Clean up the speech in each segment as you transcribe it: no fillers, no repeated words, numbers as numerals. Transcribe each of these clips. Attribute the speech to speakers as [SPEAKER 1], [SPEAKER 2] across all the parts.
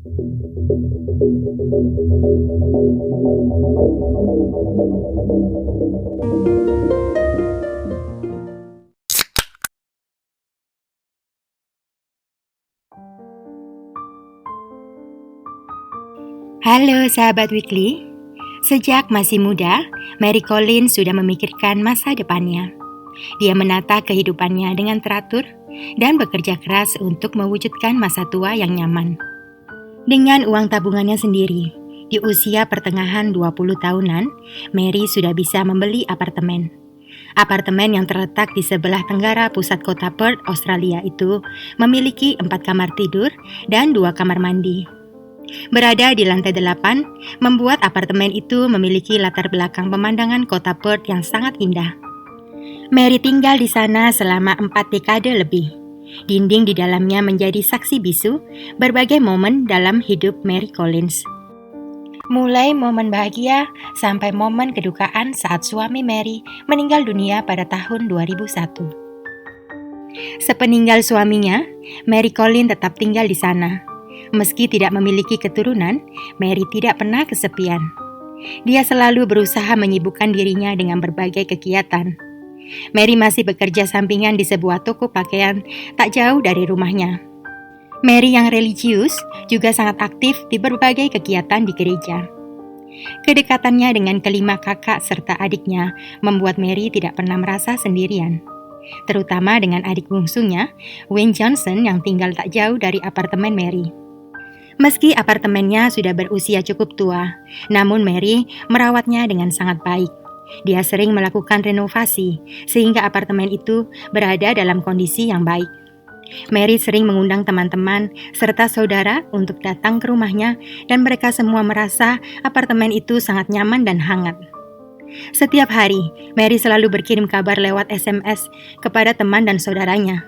[SPEAKER 1] Halo sahabat Weekly, sejak masih muda, Mary Collins sudah memikirkan masa depannya. Dia menata kehidupannya dengan teratur dan bekerja keras untuk mewujudkan masa tua yang nyaman. Dengan uang tabungannya sendiri, di usia pertengahan 20 tahunan, Mary sudah bisa membeli apartemen. Apartemen yang terletak di sebelah tenggara pusat kota Perth, Australia itu memiliki 4 kamar tidur dan 2 kamar mandi. Berada di lantai 8, membuat apartemen itu memiliki latar belakang pemandangan kota Perth yang sangat indah. Mary tinggal di sana selama 4 dekade lebih. Dinding di dalamnya menjadi saksi bisu berbagai momen dalam hidup Mary Collins. Mulai momen bahagia sampai momen kedukaan saat suami Mary meninggal dunia pada tahun 2001. Sepeninggal suaminya, Mary Collins tetap tinggal di sana. Meski tidak memiliki keturunan, Mary tidak pernah kesepian. Dia selalu berusaha menyibukkan dirinya dengan berbagai kegiatan. Mary masih bekerja sampingan di sebuah toko pakaian tak jauh dari rumahnya. Mary yang religius juga sangat aktif di berbagai kegiatan di gereja. Kedekatannya dengan kelima kakak serta adiknya membuat Mary tidak pernah merasa sendirian. Terutama dengan adik bungsunya, Wayne Johnson yang tinggal tak jauh dari apartemen Mary. Meski apartemennya sudah berusia cukup tua, namun Mary merawatnya dengan sangat baik. Dia sering melakukan renovasi, sehingga apartemen itu berada dalam kondisi yang baik. Mary sering mengundang teman-teman serta saudara untuk datang ke rumahnya dan mereka semua merasa apartemen itu sangat nyaman dan hangat. Setiap hari, Mary selalu berkirim kabar lewat SMS kepada teman dan saudaranya.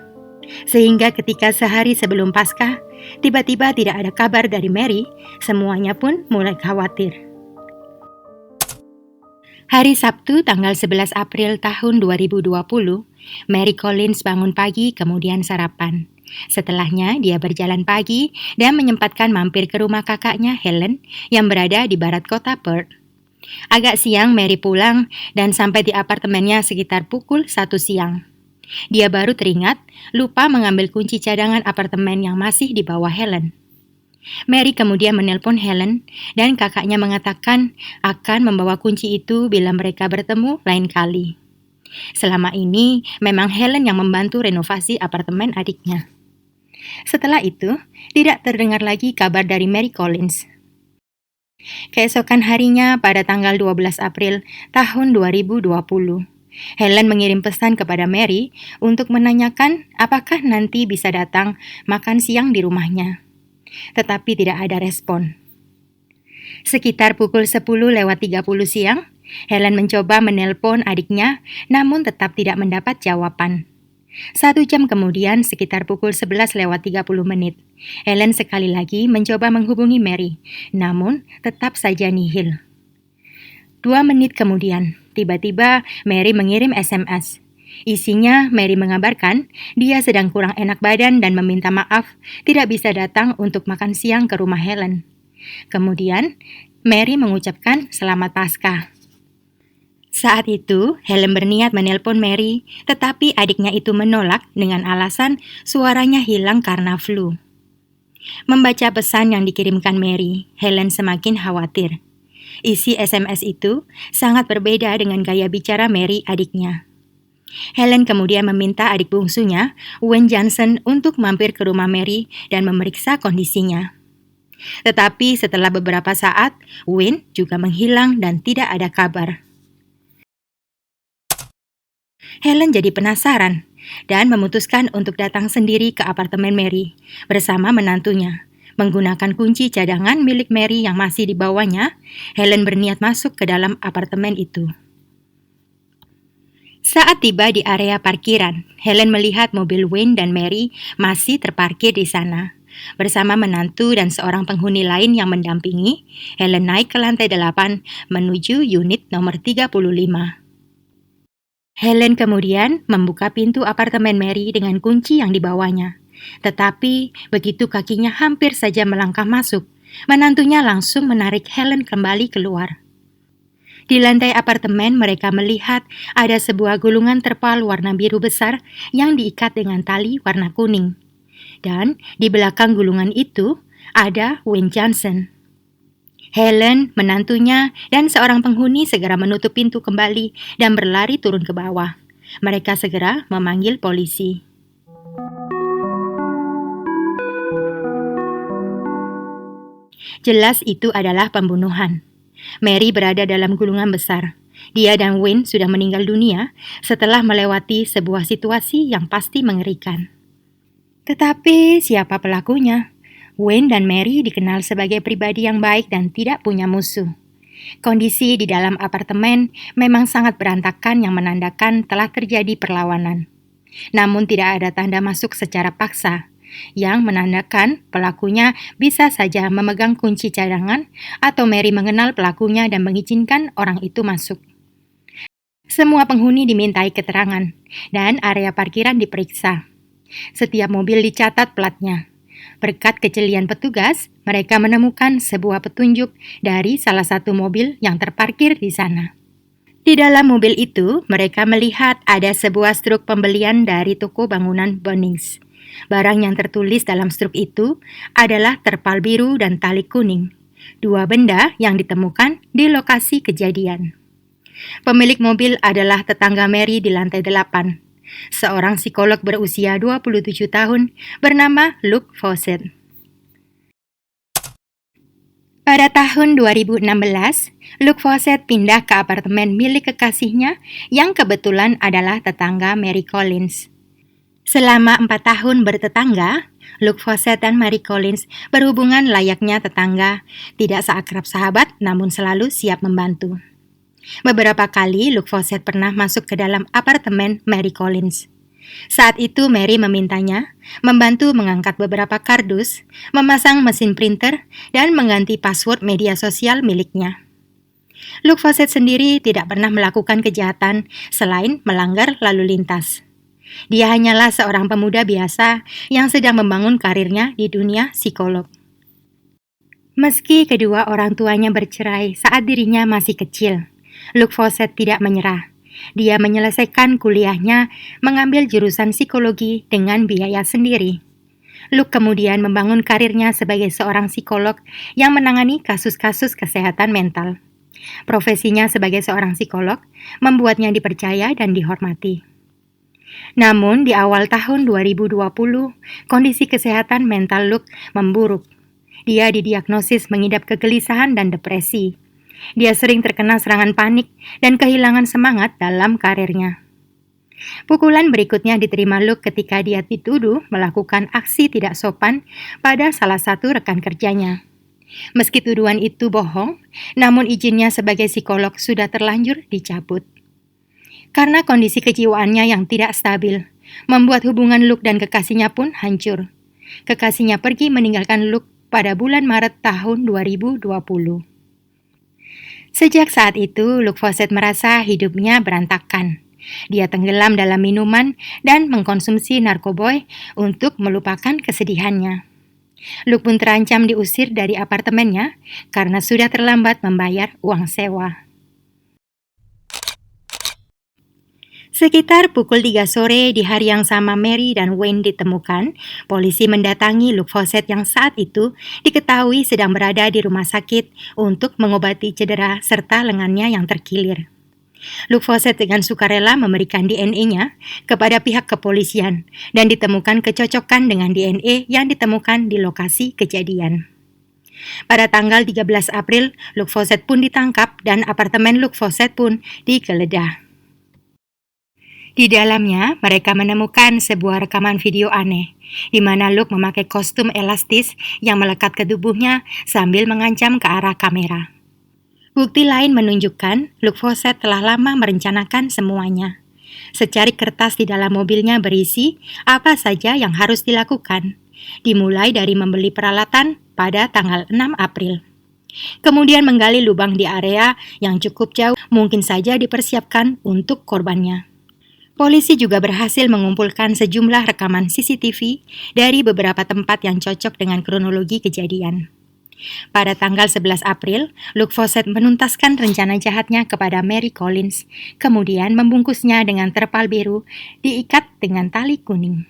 [SPEAKER 1] Sehingga ketika sehari sebelum Paskah, tiba-tiba tidak ada kabar dari Mary, semuanya pun mulai khawatir. Hari Sabtu tanggal 11 April tahun 2020, Mary Collins bangun pagi kemudian sarapan. Setelahnya dia berjalan pagi dan menyempatkan mampir ke rumah kakaknya Helen yang berada di barat kota Perth. Agak siang Mary pulang dan sampai di apartemennya sekitar pukul 1 siang. Dia baru teringat lupa mengambil kunci cadangan apartemen yang masih di bawah Helen. Mary kemudian menelpon Helen dan kakaknya mengatakan akan membawa kunci itu bila mereka bertemu lain kali. Selama ini memang Helen yang membantu renovasi apartemen adiknya. Setelah itu, tidak terdengar lagi kabar dari Mary Collins. Keesokan harinya pada tanggal 12 April tahun 2020, Helen mengirim pesan kepada Mary untuk menanyakan apakah nanti bisa datang makan siang di rumahnya. Tetapi tidak ada respon. Sekitar pukul 10:30 siang, Helen mencoba menelpon adiknya namun tetap tidak mendapat jawaban. 1 jam kemudian sekitar pukul 11:30, Helen sekali lagi mencoba menghubungi Mary, namun tetap saja nihil. 2 menit kemudian, tiba-tiba Mary mengirim SMS. Isinya Mary mengabarkan dia sedang kurang enak badan dan meminta maaf tidak bisa datang untuk makan siang ke rumah Helen. Kemudian Mary mengucapkan selamat Paskah. Saat itu Helen berniat menelpon Mary, tetapi adiknya itu menolak dengan alasan suaranya hilang karena flu. Membaca pesan yang dikirimkan Mary, Helen semakin khawatir. Isi SMS itu sangat berbeda dengan gaya bicara Mary adiknya. Helen kemudian meminta adik bungsunya, Wayne Johnson, untuk mampir ke rumah Mary dan memeriksa kondisinya. Tetapi setelah beberapa saat, Wayne juga menghilang dan tidak ada kabar. Helen jadi penasaran dan memutuskan untuk datang sendiri ke apartemen Mary bersama menantunya. Menggunakan kunci cadangan milik Mary yang masih dibawanya, Helen berniat masuk ke dalam apartemen itu. Saat tiba di area parkiran, Helen melihat mobil Wayne dan Mary masih terparkir di sana. Bersama menantu dan seorang penghuni lain yang mendampingi, Helen naik ke lantai 8 menuju unit nomor 35. Helen kemudian membuka pintu apartemen Mary dengan kunci yang dibawanya. Tetapi begitu kakinya hampir saja melangkah masuk, menantunya langsung menarik Helen kembali keluar. Di lantai apartemen mereka melihat ada sebuah gulungan terpal warna biru besar yang diikat dengan tali warna kuning. Dan di belakang gulungan itu ada Wayne Johnson. Helen, menantunya, dan seorang penghuni segera menutup pintu kembali dan berlari turun ke bawah. Mereka segera memanggil polisi. Jelas itu adalah pembunuhan. Mary berada dalam gulungan besar. Dia dan Wayne sudah meninggal dunia setelah melewati sebuah situasi yang pasti mengerikan. Tetapi siapa pelakunya? Wayne dan Mary dikenal sebagai pribadi yang baik dan tidak punya musuh. Kondisi di dalam apartemen memang sangat berantakan yang menandakan telah terjadi perlawanan. Namun tidak ada tanda masuk secara paksa, yang menandakan pelakunya bisa saja memegang kunci cadangan atau Mary mengenal pelakunya dan mengizinkan orang itu masuk. Semua penghuni dimintai keterangan dan area parkiran diperiksa. Setiap mobil dicatat platnya. Berkat kejelian petugas, mereka menemukan sebuah petunjuk dari salah satu mobil yang terparkir di sana. Di dalam mobil itu, mereka melihat ada sebuah struk pembelian dari toko bangunan Bunnings. Barang yang tertulis dalam struk itu adalah terpal biru dan tali kuning, dua benda yang ditemukan di lokasi kejadian. Pemilik mobil adalah tetangga Mary di lantai 8, seorang psikolog berusia 27 tahun bernama Luke Fawcett. Pada tahun 2016, Luke Fawcett pindah ke apartemen milik kekasihnya yang kebetulan adalah tetangga Mary Collins. Selama 4 tahun bertetangga, Luke Fawcett dan Mary Collins berhubungan layaknya tetangga, tidak seakrab sahabat namun selalu siap membantu. Beberapa kali Luke Fawcett pernah masuk ke dalam apartemen Mary Collins. Saat itu Mary memintanya membantu mengangkat beberapa kardus, memasang mesin printer, dan mengganti password media sosial miliknya. Luke Fawcett sendiri tidak pernah melakukan kejahatan selain melanggar lalu lintas. Dia hanyalah seorang pemuda biasa yang sedang membangun karirnya di dunia psikolog. Meski kedua orang tuanya bercerai saat dirinya masih kecil, Luke Fawcett tidak menyerah. Dia menyelesaikan kuliahnya mengambil jurusan psikologi dengan biaya sendiri. Luke kemudian membangun karirnya sebagai seorang psikolog yang menangani kasus-kasus kesehatan mental. Profesinya sebagai seorang psikolog membuatnya dipercaya dan dihormati. Namun di awal tahun 2020, kondisi kesehatan mental Luke memburuk. Dia didiagnosis mengidap kegelisahan dan depresi. Dia sering terkena serangan panik dan kehilangan semangat dalam karirnya. Pukulan berikutnya diterima Luke ketika dia dituduh melakukan aksi tidak sopan pada salah satu rekan kerjanya. Meski tuduhan itu bohong, namun izinnya sebagai psikolog sudah terlanjur dicabut. Karena kondisi kejiwaannya yang tidak stabil, membuat hubungan Luke dan kekasihnya pun hancur. Kekasihnya pergi meninggalkan Luke pada bulan Maret tahun 2020. Sejak saat itu, Luke Fawcett merasa hidupnya berantakan. Dia tenggelam dalam minuman dan mengkonsumsi narkoboy untuk melupakan kesedihannya. Luke pun terancam diusir dari apartemennya karena sudah terlambat membayar uang sewa. Sekitar pukul 3 sore di hari yang sama Mary dan Wayne ditemukan, polisi mendatangi Luke Fawcett yang saat itu diketahui sedang berada di rumah sakit untuk mengobati cedera serta lengannya yang terkilir. Luke Fawcett dengan sukarela memberikan DNA-nya kepada pihak kepolisian dan ditemukan kecocokan dengan DNA yang ditemukan di lokasi kejadian. Pada tanggal 13 April, Luke Fawcett pun ditangkap dan apartemen Luke Fawcett pun digeledah. Di dalamnya, mereka menemukan sebuah rekaman video aneh, di mana Luke memakai kostum elastis yang melekat ke tubuhnya sambil mengancam ke arah kamera. Bukti lain menunjukkan Luke Fawcett telah lama merencanakan semuanya. Secari kertas di dalam mobilnya berisi apa saja yang harus dilakukan, dimulai dari membeli peralatan pada tanggal 6 April. Kemudian menggali lubang di area yang cukup jauh mungkin saja dipersiapkan untuk korbannya. Polisi juga berhasil mengumpulkan sejumlah rekaman CCTV dari beberapa tempat yang cocok dengan kronologi kejadian. Pada tanggal 11 April, Luke Fawcett menuntaskan rencana jahatnya kepada Mary Collins, kemudian membungkusnya dengan terpal biru diikat dengan tali kuning.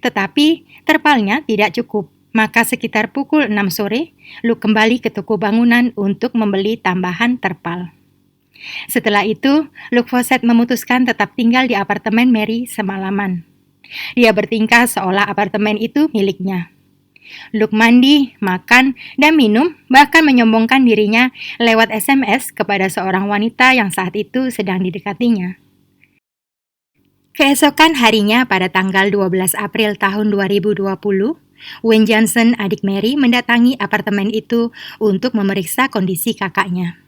[SPEAKER 1] Tetapi terpalnya tidak cukup, maka sekitar pukul 6 sore, Luke kembali ke toko bangunan untuk membeli tambahan terpal. Setelah itu, Luke Fawcett memutuskan tetap tinggal di apartemen Mary semalaman. Dia bertingkah seolah apartemen itu miliknya. Luke mandi, makan, dan minum, bahkan menyombongkan dirinya lewat SMS kepada seorang wanita yang saat itu sedang didekatinya. Keesokan harinya pada tanggal 12 April tahun 2020, Wayne Johnson, adik Mary, mendatangi apartemen itu untuk memeriksa kondisi kakaknya.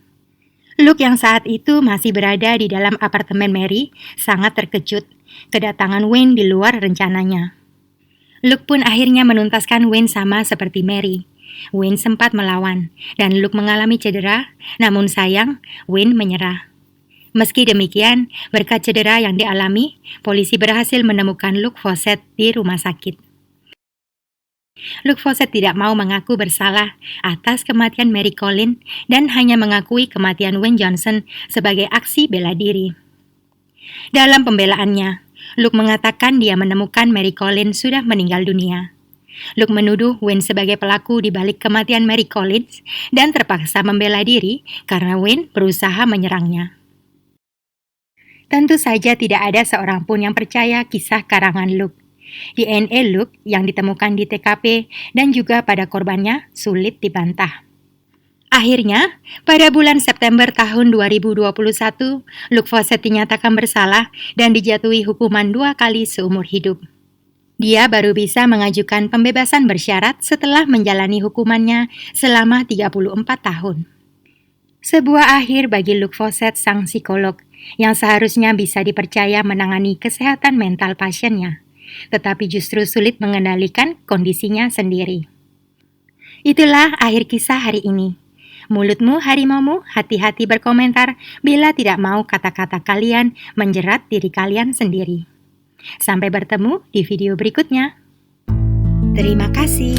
[SPEAKER 1] Luke yang saat itu masih berada di dalam apartemen Mary sangat terkejut kedatangan Wayne di luar rencananya. Luke pun akhirnya menuntaskan Wayne sama seperti Mary. Wayne sempat melawan dan Luke mengalami cedera, namun sayang Wayne menyerah. Meski demikian, berkat cedera yang dialami, polisi berhasil menemukan Luke Fawcett di rumah sakit. Luke Fawcett tidak mau mengaku bersalah atas kematian Mary Collins dan hanya mengakui kematian Wayne Johnson sebagai aksi bela diri. Dalam pembelaannya, Luke mengatakan dia menemukan Mary Collins sudah meninggal dunia. Luke menuduh Wayne sebagai pelaku di balik kematian Mary Collins dan terpaksa membela diri karena Wayne berusaha menyerangnya. Tentu saja tidak ada seorang pun yang percaya kisah karangan Luke. DNA Luke yang ditemukan di TKP dan juga pada korbannya sulit dibantah. Akhirnya, pada bulan September tahun 2021, Luke Fawcett dinyatakan bersalah dan dijatuhi hukuman 2 kali seumur hidup. Dia baru bisa mengajukan pembebasan bersyarat setelah menjalani hukumannya selama 34 tahun. Sebuah akhir bagi Luke Fawcett, sang psikolog, yang seharusnya bisa dipercaya menangani kesehatan mental pasiennya, tetapi justru sulit mengendalikan kondisinya sendiri. Itulah akhir kisah hari ini. Mulutmu harimaumu, hati-hati berkomentar bila tidak mau kata-kata kalian menjerat diri kalian sendiri. Sampai bertemu di video berikutnya. Terima kasih.